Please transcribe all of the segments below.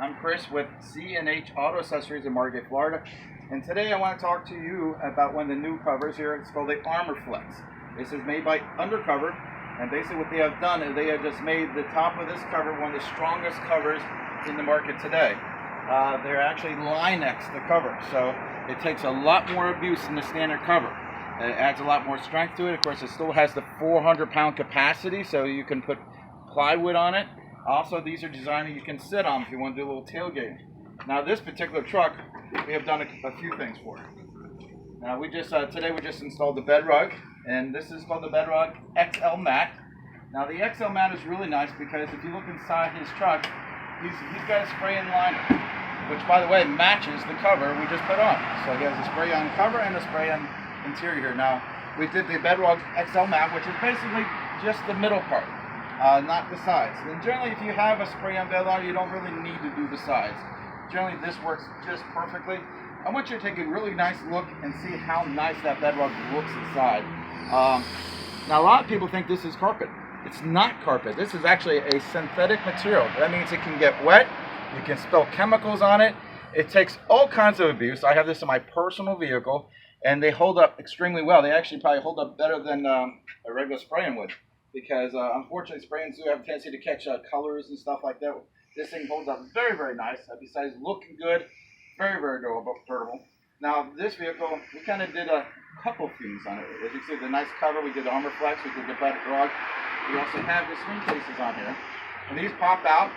I'm Chris with C&H Auto Accessories in Margate, Florida. And today I want to talk to you about one of the new covers here. It's called the ArmorFlex. This is made by Undercover. And basically what they have done is they have just made the top of this cover one of the strongest covers in the market today. They're actually Line-X the cover. So it takes a lot more abuse than the standard cover. It adds a lot more strength to it. Of course, it still has the 400-pound capacity, so you can put plywood on it. Also, these are designed that you can sit on if you want to do a little tailgating. Now, this particular truck, we have done a few things for it. Now, today we just installed the Bedrug, and this is called the Bedrug XL Mat. Now, the XL Mat is really nice because if you look inside his truck, he's got a spray-in liner, which, by the way, matches the cover we just put on. So he has a spray-on cover and a spray-on interior here. Now, we did the Bedrug XL Mat, which is basically just the middle part. Not the sides. And generally, if you have a spray-on bed liner, you don't really need to do the sides. Generally, this works just perfectly. I want you to take a really nice look and see how nice that Bedrug looks inside. Now, a lot of people think this is carpet. It's not carpet. This is actually a synthetic material. That means it can get wet. You can spill chemicals on it. It takes all kinds of abuse. I have this in my personal vehicle, and they hold up extremely well. They actually probably hold up better than a regular spray-in would. Because unfortunately, spray-ins do have a tendency to catch colors and stuff like that. This thing holds up very, very nice. Besides looking good, very, very durable. Now, this vehicle, we kind of did a couple things on it. As you see, the nice cover, we did the ArmorFlex, we did the Bedrug. We also have the Swingcases on here. And these pop out.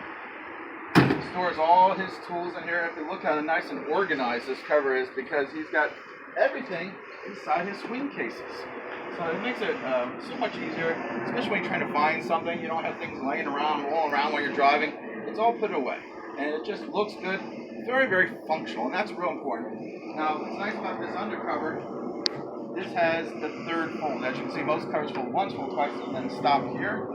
He stores all his tools in here. If you look how nice and organized this cover is, because he's got everything inside his Swingcases. So it makes it so much easier, especially when you're trying to find something. You don't have things laying around, rolling around while you're driving. It's all put away. And it just looks good. Very, very functional, and that's real important. Now, what's nice about this Undercover, this has the third fold. As you can see, most covers fold once, fold twice, and then stop here.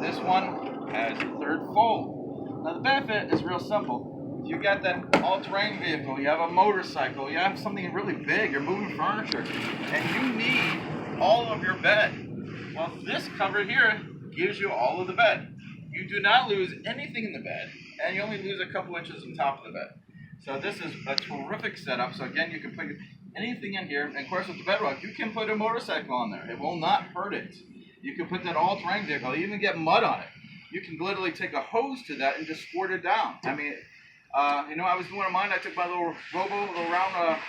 This one has the third fold. Now, the benefit is real simple. If you got that all-terrain vehicle, you have a motorcycle, you have something really big, you're moving furniture, and you need all of your bed. Well, this cover here gives you all of the bed. You do not lose anything in the bed, and you only lose a couple inches on top of the bed. So this is a terrific setup. So again, you can put anything in here. And of course, with the Bedrug, you can put a motorcycle on there. It will not hurt it. You can put that all-terrain vehicle, even get mud on it. You can literally take a hose to that and just squirt it down. I mean, I was doing mine. I took my little round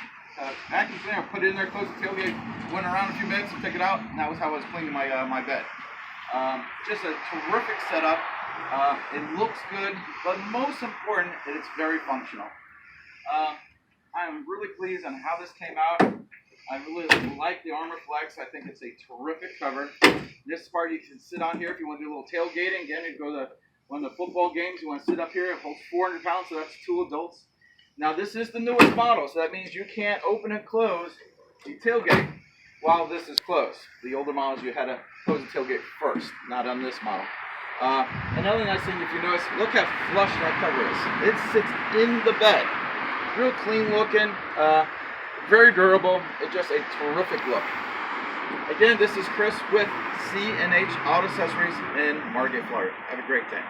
vacuum cleaner, put it in there, closed the tailgate, went around a few minutes and took it out, and that was how I was cleaning my bed. Just a terrific setup. It looks good, but most important, it's very functional. I am really pleased on how this came out. I really like the ArmorFlex. I think it's a terrific cover. This part you can sit on here if you want to do a little tailgating. Again, you go to one of the football games, you want to sit up here. It holds 400 pounds, so that's 2 adults. Now, this is the newest model, so that means you can't open and close the tailgate while this is closed. The older models, you had to close the tailgate first, not on this model. Another nice thing, if you notice, look how flush that cover is. It sits in the bed. Real clean looking, very durable. It's just a terrific look. Again, this is Chris with C&H Auto Accessories in Margate, Florida. Have a great day.